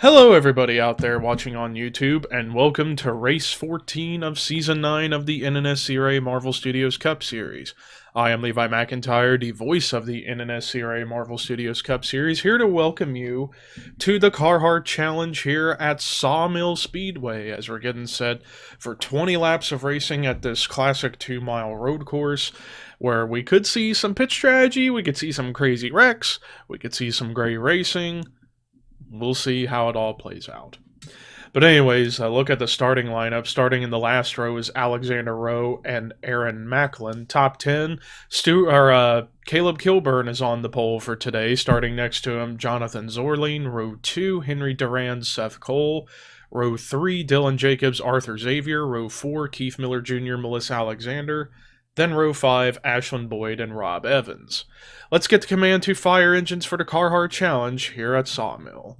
Hello everybody out there watching on YouTube, and welcome to Race 14 of Season 9 of the NNSCRA Marvel Studios Cup Series. I am Levi McIntyre, the voice of the NNSCRA Marvel Studios Cup Series, here to welcome you to the Carhartt Challenge here at Sawmill Speedway, as we're getting set for 20 laps of racing at this classic 2-mile road course, where we could see some pit strategy, we could see some crazy wrecks, we could see some great racing. We'll see how it all plays out. But anyways, look at the starting lineup. Starting in the last row is Alexander Rowe and Aaron Macklin. Top 10, Caleb Kilburn is on the pole for today. Starting next to him, Jonathan Zorlin. Row 2, Henry Durand, Seth Cole. Row 3, Dylan Jacobs, Arthur Xavier. Row 4, Keith Miller Jr., Melissa Alexander. Then row 5, Ashlyn Boyd and Rob Evans. Let's get the Command 2 fire engines for the Carhartt Challenge here at Sawmill.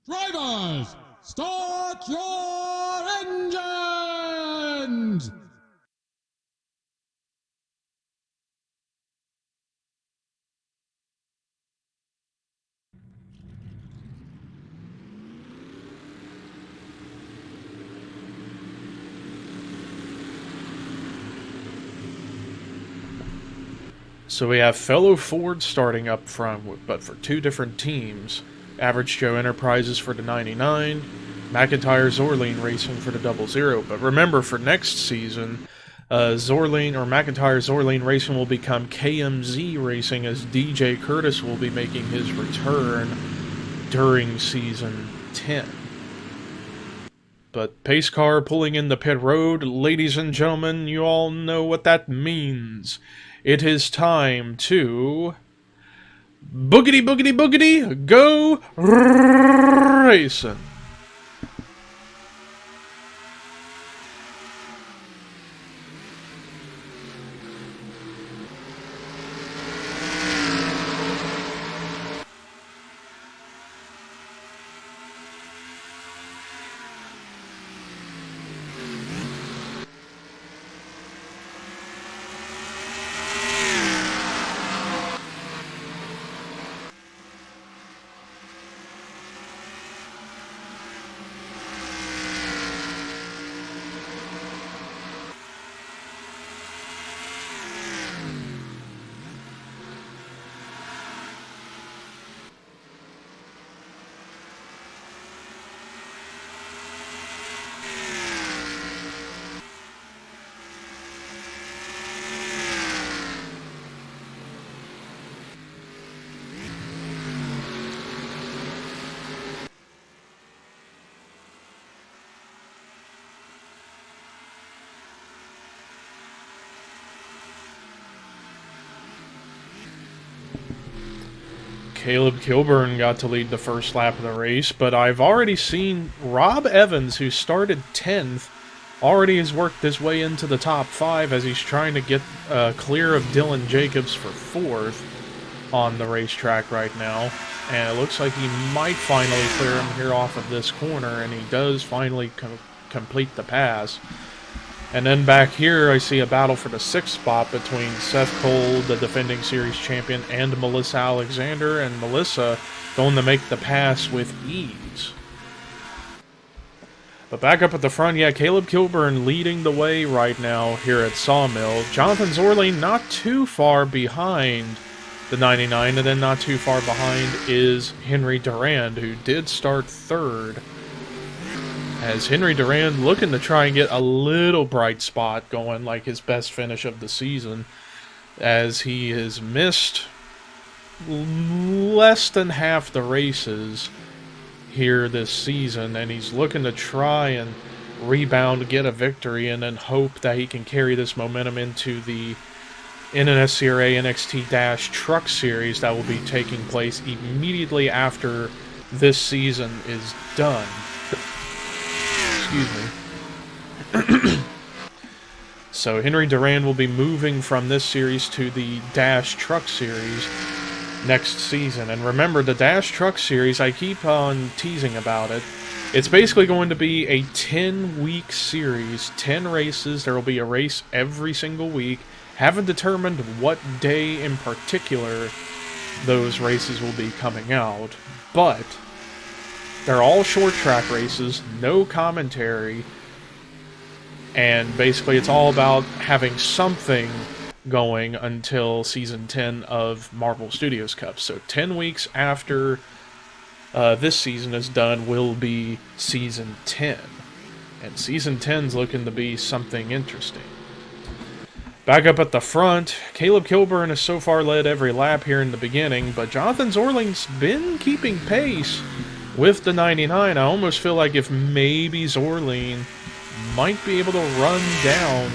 Drivers, start your engines! So we have fellow Ford starting up front, but for two different teams. Average Joe Enterprises for the 99, McIntyre Zorlin Racing for the 00. But remember, for next season, McIntyre Zorlin Racing will become KMZ Racing, as DJ Curtis will be making his return during Season 10. But pace car pulling in the pit road, ladies and gentlemen, you all know what that means. It is time to boogity boogity boogity go racing. Caleb Kilburn got to lead the first lap of the race, but I've already seen Rob Evans, who started 10th, already has worked his way into the top 5 as he's trying to get clear of Dylan Jacobs for 4th on the racetrack right now. And it looks like he might finally clear him here off of this corner, and he does finally complete the pass. And then back here, I see a battle for the 6th spot between Seth Cole, the defending series champion, and Melissa Alexander, and Melissa going to make the pass with ease. But back up at the front, yeah, Caleb Kilburn leading the way right now here at Sawmill. Jonathan Zorlin not too far behind the 99, and then not too far behind is Henry Durand, who did start 3rd. As Henry Durand looking to try and get a little bright spot going, like his best finish of the season, as he has missed less than half the races here this season, and he's looking to try and rebound, get a victory, and then hope that he can carry this momentum into the NNSCRA NXT Truck Series that will be taking place immediately after this season is done. Excuse me. So Henry Durand will be moving from this series to the Dash Truck Series next season. And remember, the Dash Truck Series, I keep on teasing about it. It's basically going to be a 10-week series, 10 races. There will be a race every single week. Haven't determined what day in particular those races will be coming out, but they're all short track races, no commentary, and basically it's all about having something going until Season 10 of Marvel Studios Cup. So 10 weeks after this season is done will be Season 10. And Season 10's looking to be something interesting. Back up at the front, Caleb Kilburn has so far led every lap here in the beginning, but Jonathan Zorlin's been keeping pace with the 99. I almost feel like if maybe Zorlin might be able to run down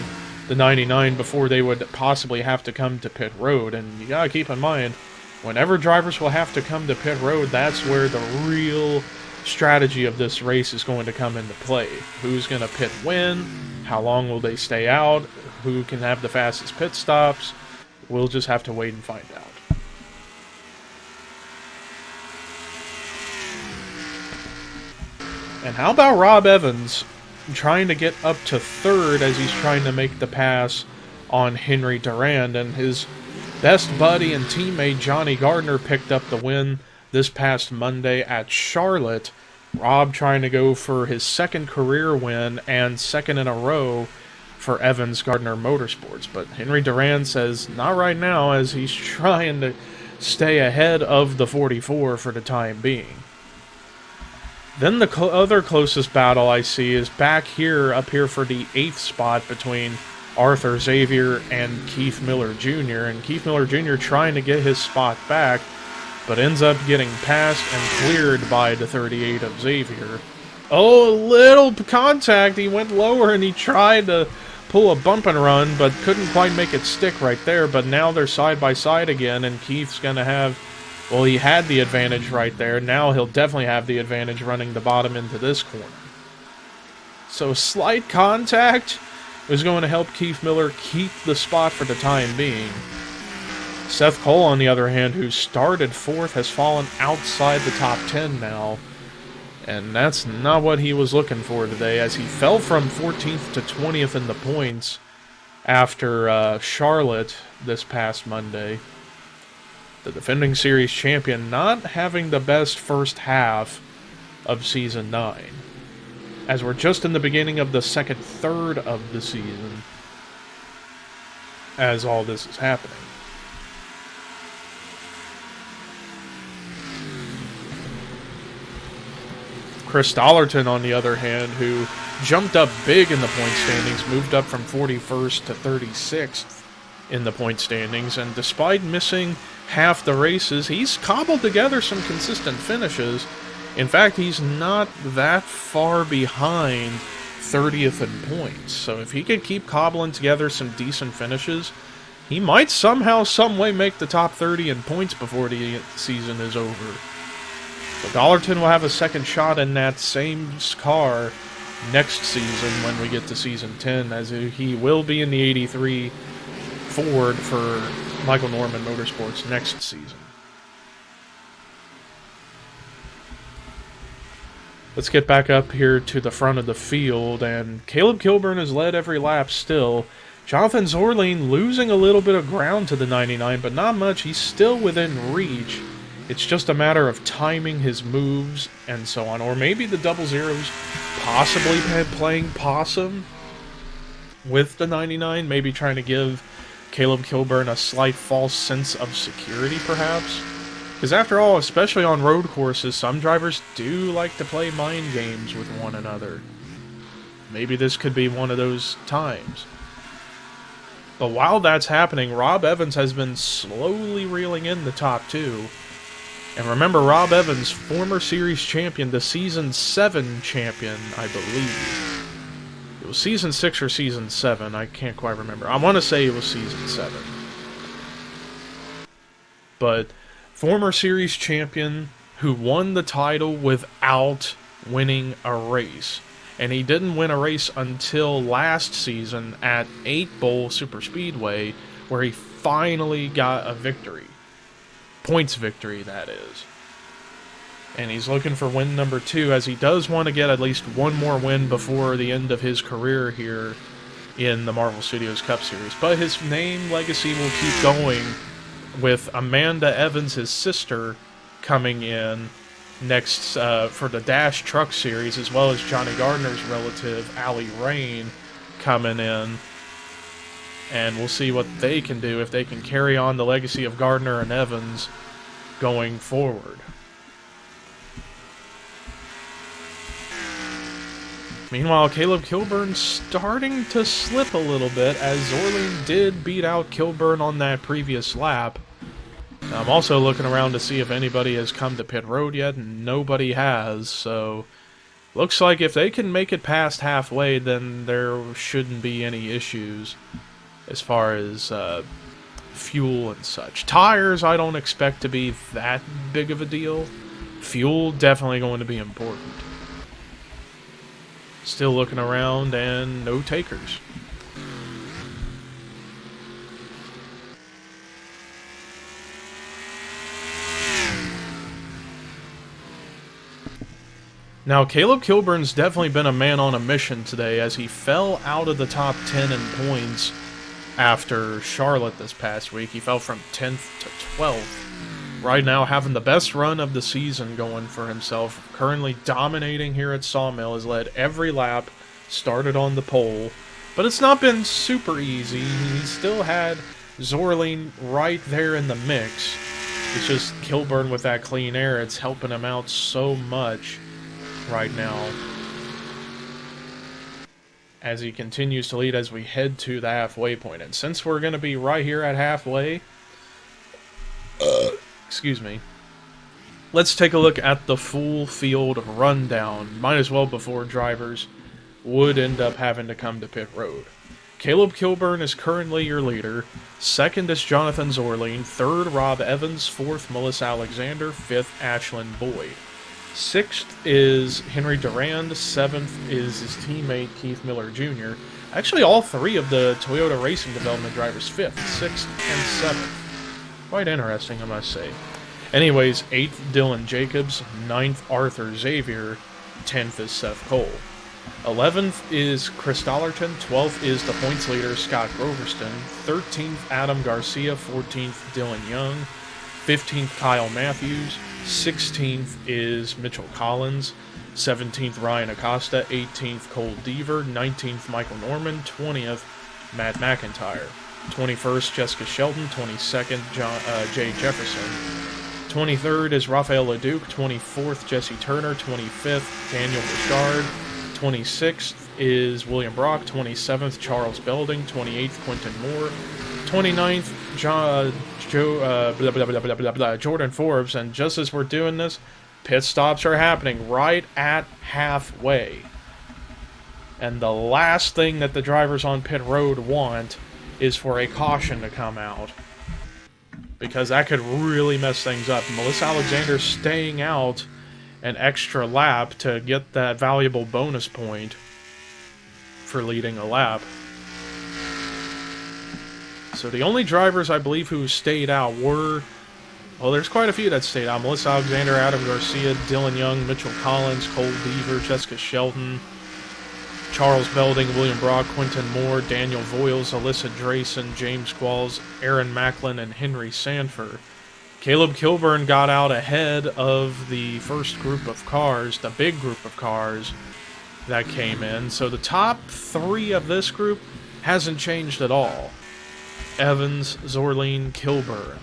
the 99 before they would possibly have to come to pit road. And you gotta keep in mind, whenever drivers will have to come to pit road, that's where the real strategy of this race is going to come into play. Who's going to pit when? How long will they stay out? Who can have the fastest pit stops? We'll just have to wait and find out. And how about Rob Evans trying to get up to third as he's trying to make the pass on Henry Durand, and his best buddy and teammate Johnny Gardner picked up the win this past Monday at Charlotte. Rob trying to go for his second career win and second in a row for Evans Gardner Motorsports, but Henry Durand says not right now as he's trying to stay ahead of the 44 for the time being. Then the other closest battle I see is back here, up here for the 8th spot between Arthur Xavier and Keith Miller Jr. And Keith Miller Jr. trying to get his spot back, but ends up getting passed and cleared by the 38 of Xavier. Oh, a little contact. He went lower and he tried to pull a bump and run, but couldn't quite make it stick right there. But now they're side by side again, and Keith's going to have... Well, he had the advantage right there. Now he'll definitely have the advantage running the bottom into this corner. So slight contact is going to help Keith Miller keep the spot for the time being. Seth Cole, on the other hand, who started 4th, has fallen outside the top 10 now. And that's not what he was looking for today, as he fell from 14th to 20th in the points after Charlotte this past Monday. The defending series champion not having the best first half of Season 9, as we're just in the beginning of the second third of the season as all this is happening. Chris Dollerton, on the other hand, who jumped up big in the point standings, moved up from 41st to 36th in the point standings, and despite missing half the races, he's cobbled together some consistent finishes. In fact, he's not that far behind 30th in points, so if he could keep cobbling together some decent finishes, he might somehow, someway make the top 30 in points before the season is over. But Dollerton will have a second shot in that same car next season when we get to Season 10, as he will be in the 83 Ford for Michael Norman Motorsports next season. Let's get back up here to the front of the field, and Caleb Kilburn has led every lap still. Jonathan Zorlin losing a little bit of ground to the 99, but not much. He's still within reach. It's just a matter of timing his moves and so on. Or maybe the double zeros possibly playing possum with the 99, maybe trying to give Caleb Kilburn a slight false sense of security, perhaps. Because after all, especially on road courses, some drivers do like to play mind games with one another. Maybe this could be one of those times. But while that's happening, Rob Evans has been slowly reeling in the top 2. And remember, Rob Evans, former series champion, the Season 7 champion, I believe. It was Season 6 or Season 7, I can't quite remember. I want to say it was Season 7. But former series champion who won the title without winning a race. And he didn't win a race until last season at 8 Bowl Super Speedway, where he finally got a victory. Points victory, that is. And he's looking for win number 2, as he does want to get at least one more win before the end of his career here in the Marvel Studios Cup Series. But his name legacy will keep going with Amanda Evans, his sister, coming in next for the Dash Truck Series, as well as Johnny Gardner's relative, Allie Rain, coming in. And we'll see what they can do, if they can carry on the legacy of Gardner and Evans going forward. Meanwhile, Caleb Kilburn's starting to slip a little bit, as Zorlin did beat out Kilburn on that previous lap. I'm also looking around to see if anybody has come to pit road yet, and nobody has, so looks like if they can make it past halfway, then there shouldn't be any issues as far as fuel and such. Tires, I don't expect to be that big of a deal. Fuel, definitely going to be important. Still looking around, and no takers. Now, Caleb Kilburn's definitely been a man on a mission today, as he fell out of the top 10 in points after Charlotte this past week. He fell from 10th to 12th. Right now, having the best run of the season going for himself. Currently dominating here at Sawmill. Has led every lap. Started on the pole. But it's not been super easy. He still had Zorlin right there in the mix. It's just Kilburn with that clean air. It's helping him out so much right now, as he continues to lead as we head to the halfway point. And since we're going to be right here at halfway, excuse me, let's take a look at the full field rundown. Might as well, before drivers would end up having to come to pit road. Caleb Kilburn is currently your leader. Second is Jonathan Zorlin. Third, Rob Evans. Fourth, Melissa Alexander. Fifth, Ashlyn Boyd. Sixth is Henry Durand. Seventh is his teammate Keith Miller Jr. Actually, all three of the Toyota Racing Development drivers, fifth, sixth, and seventh. Quite interesting, I must say. Anyways, 8th, Dylan Jacobs. 9th, Arthur Xavier. 10th is Seth Cole. 11th is Chris Dollarton. 12th is the points leader, Scott Groverston. 13th, Adam Garcia. 14th, Dylan Young. 15th, Kyle Matthews. 16th is Mitchell Collins. 17th, Ryan Acosta. 18th, Cole Deaver. 19th, Michael Norman. 20th, Matt McIntyre. 21st, Jessica Shelton. 22nd, Jay Jefferson. 23rd is Rafael Leduc. 24th, Jesse Turner. 25th, Daniel Bouchard. 26th is William Brock. 27th, Charles Belding. 28th, Quentin Moore. 29th, Jordan Forbes. And just as we're doing this, pit stops are happening right at halfway. And the last thing that the drivers on pit road want is for a caution to come out, because that could really mess things up. Melissa Alexander staying out an extra lap to get that valuable bonus point for leading a lap. So the only drivers, I believe, who stayed out were, well, there's quite a few that stayed out. Melissa Alexander, Adam Garcia, Dylan Young, Mitchell Collins, Cole Deaver, Jessica Shelton, Charles Belding, William Brock, Quentin Moore, Daniel Voiles, Alyssa Drayson, James Qualls, Aaron Macklin, and Henry Sanford. Caleb Kilburn got out ahead of the first group of cars, the big group of cars that came in. So the top three of this group hasn't changed at all. Evans, Zorlin, Kilburn.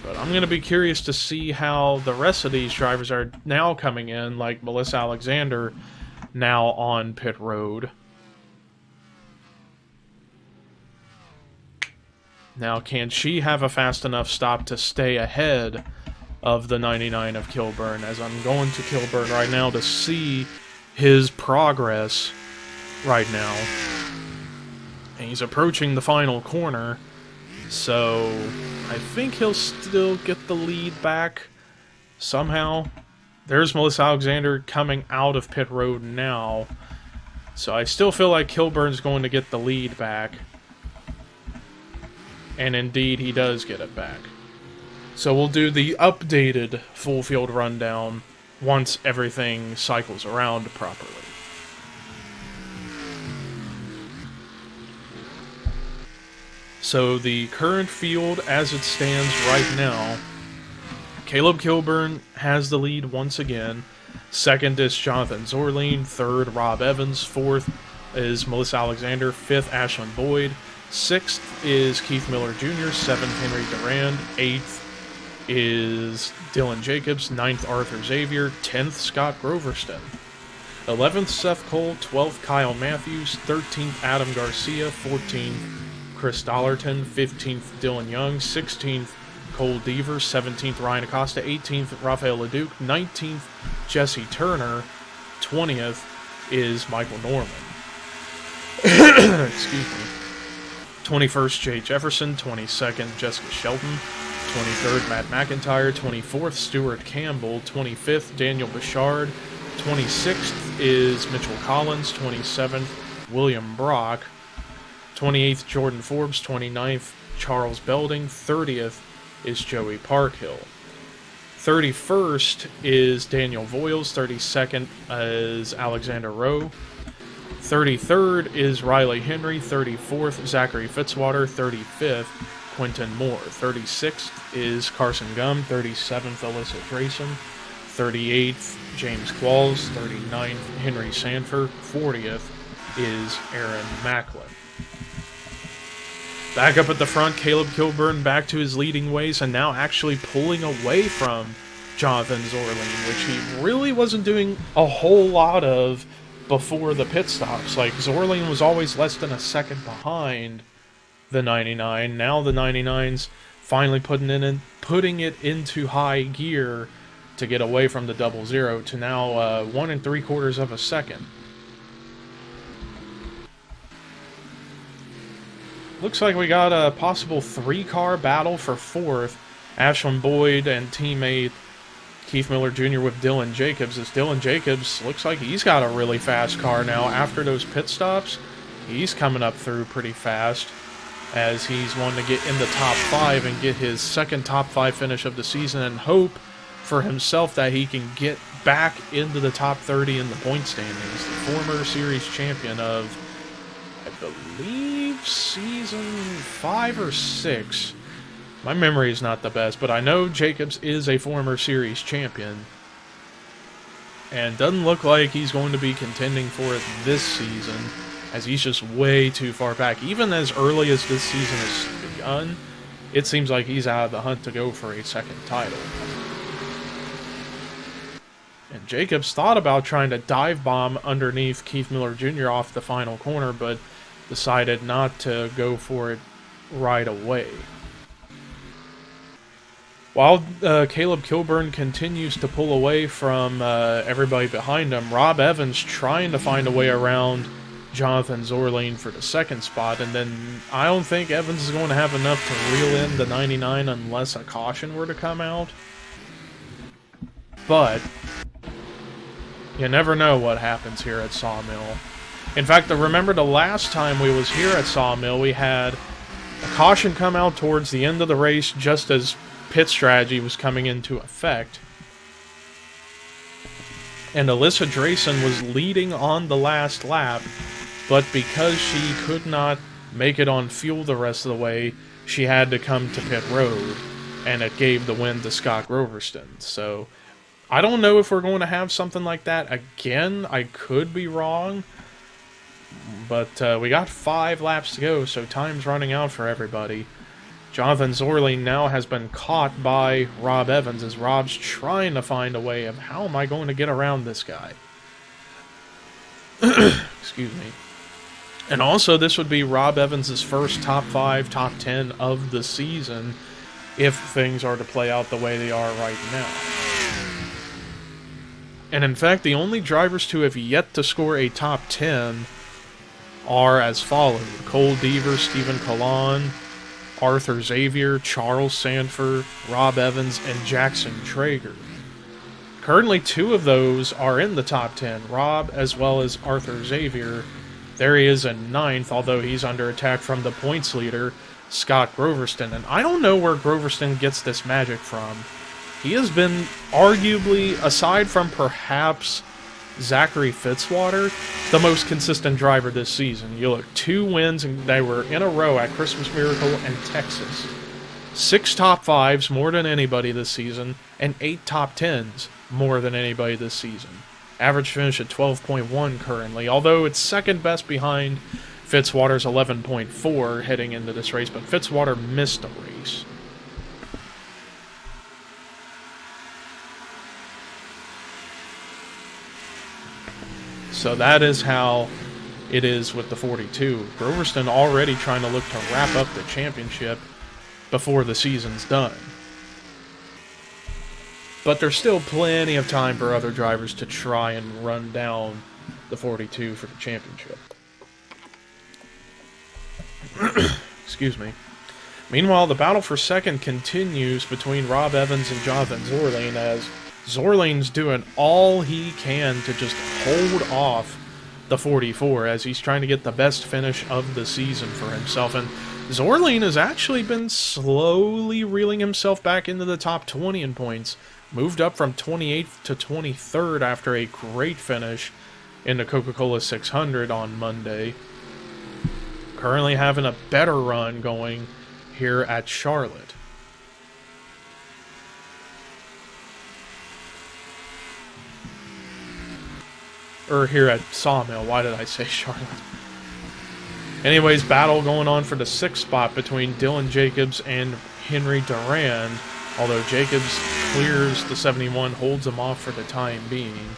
But I'm going to be curious to see how the rest of these drivers are now coming in, like Melissa Alexander now on pit road. Now, can she have a fast enough stop to stay ahead of the 99 of Kilburn? As I'm going to Kilburn right now to see his progress right now. And he's approaching the final corner, so I think he'll still get the lead back somehow. There's Melissa Alexander coming out of pit road now, so I still feel like Kilburn's going to get the lead back. And indeed, he does get it back. So we'll do the updated full field rundown once everything cycles around properly. So the current field as it stands right now, Caleb Kilburn has the lead once again. Second is Jonathan Zorlin. Third, Rob Evans. Fourth is Melissa Alexander. Fifth, Ashlyn Boyd. Sixth is Keith Miller Jr. Seventh, Henry Durand. Eighth is Dylan Jacobs. Ninth, Arthur Xavier. 10th, Scott Groverston. 11th, Seth Cole. 12th, Kyle Matthews. 13th, Adam Garcia. 14th, Chris Dollarton. 15th, Dylan Young. 16th, Cole Deaver. 17th, Ryan Acosta. 18th, Rafael Leduc. 19th, Jesse Turner. 20th is Michael Norman. Excuse me. 21st, Jay Jefferson. 22nd, Jessica Shelton. 23rd, Matt McIntyre. 24th, Stuart Campbell. 25th, Daniel Bouchard. 26th is Mitchell Collins. 27th, William Brock. 28th, Jordan Forbes. 29th, Charles Belding. 30th is Joey Parkhill. 31st is Daniel Voiles. 32nd is Alexander Rowe. 33rd is Riley Henry. 34th, Zachary Fitzwater. 35th, Quentin Moore. 36th is Carson Gum. 37th, Alyssa Drayson. 38th, James Qualls. 39th, Henry Sanford. 40th is Aaron Macklin. Back up at the front, Caleb Kilburn back to his leading ways and now actually pulling away from Jonathan Zorlin, which he really wasn't doing a whole lot of before the pit stops. Like, Zorlin was always less than a second behind the 99. Now the 99's finally putting it into high gear to get away from the 00 to now 1 3/4 of a second. Looks like we got a possible 3-car battle for 4th. Ashlyn Boyd and teammate Keith Miller Jr. with Dylan Jacobs. As Dylan Jacobs looks like he's got a really fast car now. After those pit stops, he's coming up through pretty fast as he's wanting to get in the top 5 and get his second top 5 finish of the season and hope for himself that he can get back into the top 30 in the point standings. The former series champion of, I believe, season 5 or 6. My memory is not the best, but I know Jacobs is a former series champion. And doesn't look like he's going to be contending for it this season, as he's just way too far back. Even as early as this season has begun, it seems like he's out of the hunt to go for a second title. And Jacobs thought about trying to dive bomb underneath Keith Miller Jr. off the final corner, but decided not to go for it right away. While Caleb Kilburn continues to pull away from everybody behind him, Rob Evans trying to find a way around Jonathan Zorlin for the second spot, and then I don't think Evans is going to have enough to reel in the 99 unless a caution were to come out. But you never know what happens here at Sawmill. In fact, I remember the last time we was here at Sawmill, we had a caution come out towards the end of the race just as pit strategy was coming into effect. And Alyssa Drayson was leading on the last lap, but because she could not make it on fuel the rest of the way, she had to come to pit road, and it gave the win to Scott Groverston. So I don't know if we're going to have something like that again. I could be wrong. But we got 5 laps to go, so time's running out for everybody. Jonathan Zorlin now has been caught by Rob Evans as Rob's trying to find a way of how am I going to get around this guy. Excuse me. And also, this would be Rob Evans' first top 5, top 10 of the season if things are to play out the way they are right now. And in fact, the only drivers to have yet to score a top 10 are as followed: Cole Deaver, Stephen Kalan, Arthur Xavier, Charles Sanford, Rob Evans, and Jackson Traeger. Currently, 2 of those are in the top 10, Rob as well as Arthur Xavier. There he is in 9th, although he's under attack from the points leader, Scott Groverston. And I don't know where Groverston gets this magic from. He has been arguably, aside from perhaps Zachary Fitzwater, the most consistent driver this season. You look, 2 wins, and they were in a row at Christmas Miracle and Texas. 6 top 5s, more than anybody this season, and 8 top 10s, more than anybody this season. Average finish at 12.1 currently, although it's second best behind Fitzwater's 11.4 heading into this race, but Fitzwater missed a race. So that is how it is with the 42. Groverston already trying to look to wrap up the championship before the season's done. But there's still plenty of time for other drivers to try and run down the 42 for the championship. Excuse me. Meanwhile, the battle for second continues between Rob Evans and Jonathan Zorlin, as Zorlin's doing all he can to just hold off the 44 as he's trying to get the best finish of the season for himself. And Zorlin has actually been slowly reeling himself back into the top 20 in points. Moved up from 28th to 23rd after a great finish in the Coca-Cola 600 on Monday. Currently having a better run going here at Charlotte. Or here at Sawmill. Why did I say Charlotte? Anyways, battle going on for the 6th spot between Dylan Jacobs and Henry Durand. Although Jacobs clears the 71, holds him off for the time being.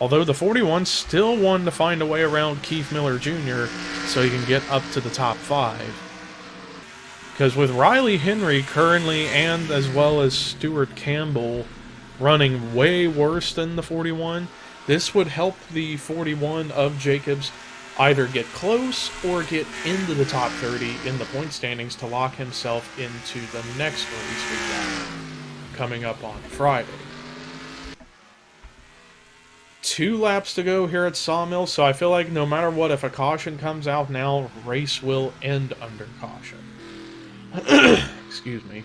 Although the 41 still wanted to find a way around Keith Miller Jr. so he can get up to the top 5. Because with Riley Henry currently, and as well as Stuart Campbell, running way worse than the 41, this would help the 41 of Jacobs either get close or get into the top 30 in the point standings to lock himself into the next race we've got coming up on Friday. 2 laps to go here at Sawmill, so I feel like no matter what, if a caution comes out now, race will end under caution. Excuse me.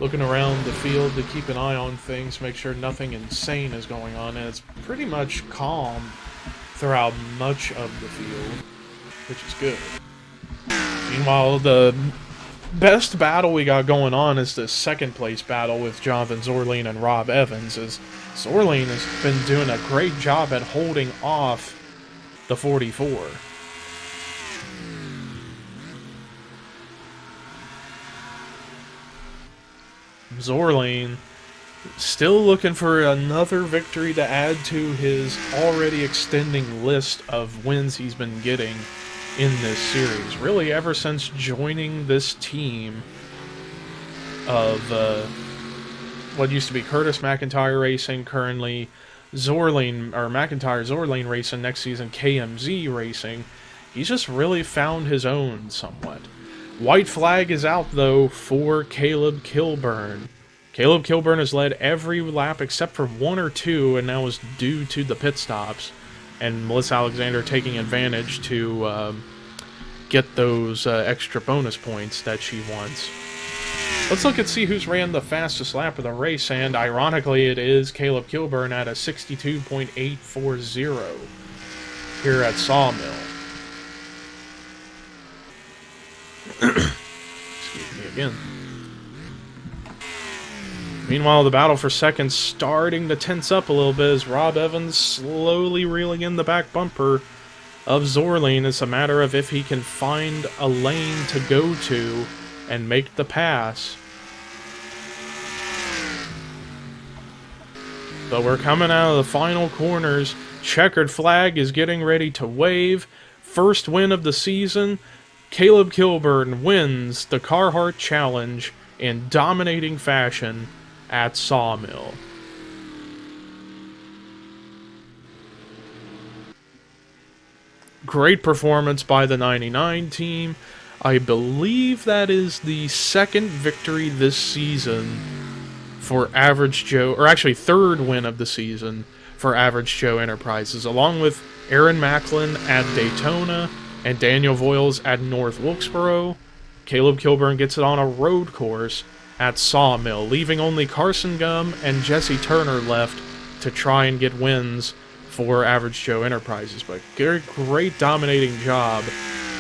Looking around the field to keep an eye on things, make sure nothing insane is going on, and it's pretty much calm throughout much of the field, which is good. Meanwhile, the best battle we got going on is the 2nd place battle with Jonathan Zorlin and Rob Evans, as Zorlin has been doing a great job at holding off the 44. Zorlin still looking for another victory to add to his already extending list of wins he's been getting in this series. Really, ever since joining this team of what used to be Curtis McIntyre Racing, currently Zorlin, or McIntyre Zorlin Racing, next season KMZ Racing, he's just really found his own somewhat. White flag is out, though, for Caleb Kilburn. Caleb Kilburn has led every lap except for 1 or 2, and that was due to the pit stops. And Melissa Alexander taking advantage to get those extra bonus points that she wants. Let's look and see who's ran the fastest lap of the race, and ironically it is Caleb Kilburn at a 62.840 here at Sawmill. Excuse me again. Meanwhile, the battle for second starting to tense up a little bit as Rob Evans slowly reeling in the back bumper of Zorlin. It's a matter of if he can find a lane to go to and make the pass. But we're coming out of the final corners. Checkered flag is getting ready to wave. First win of the season. Caleb Kilburn wins the Carhartt Challenge in dominating fashion at Sawmill. Great performance by the 99 team. I believe that is the 2nd victory this season for Average Joe, or actually 3rd win of the season for Average Joe Enterprises, along with Aaron Macklin at Daytona and Daniel Voiles at North Wilkesboro. Caleb Kilburn gets it on a road course at Sawmill, leaving only Carson Gum and Jesse Turner left to try and get wins for Average Joe Enterprises. But great dominating job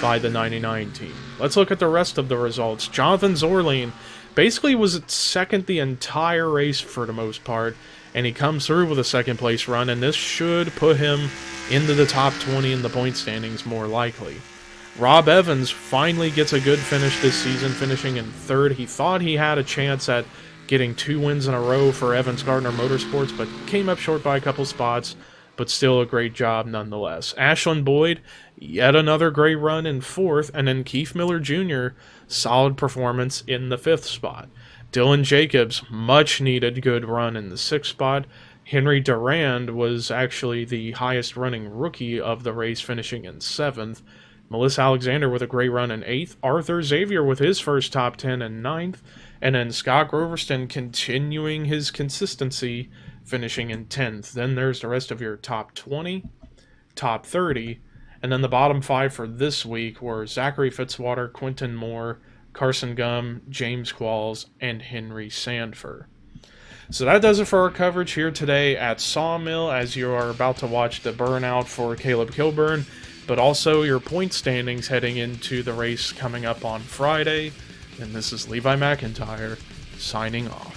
by the 99 team. Let's look at the rest of the results. Jonathan Zorlin basically was at second the entire race for the most part, and he comes through with a second place run, and this should put him into the top 20 in the point standings more likely. Rob Evans finally gets a good finish this season, finishing in third. He thought he had a chance at getting 2 wins in a row for Evans Gardner Motorsports, but came up short by a couple spots, but still a great job nonetheless. Ashlyn Boyd, yet another great run in 4th, and then Keith Miller Jr., solid performance in the 5th spot. Dylan Jacobs, much needed good run in the 6th spot. Henry Durand was actually the highest running rookie of the race, finishing in 7th. Melissa Alexander with a great run in 8th. Arthur Xavier with his first top 10 in 9th. And then Scott Groverston continuing his consistency, finishing in 10th. Then there's the rest of your top 20, top 30, and then the bottom 5 for this week were Zachary Fitzwater, Quentin Moore, Carson Gum, James Qualls, and Henry Sandfer. So that does it for our coverage here today at Sawmill, as you are about to watch the burnout for Caleb Kilburn, but also your point standings heading into the race coming up on Friday. And this is Levi McIntyre signing off.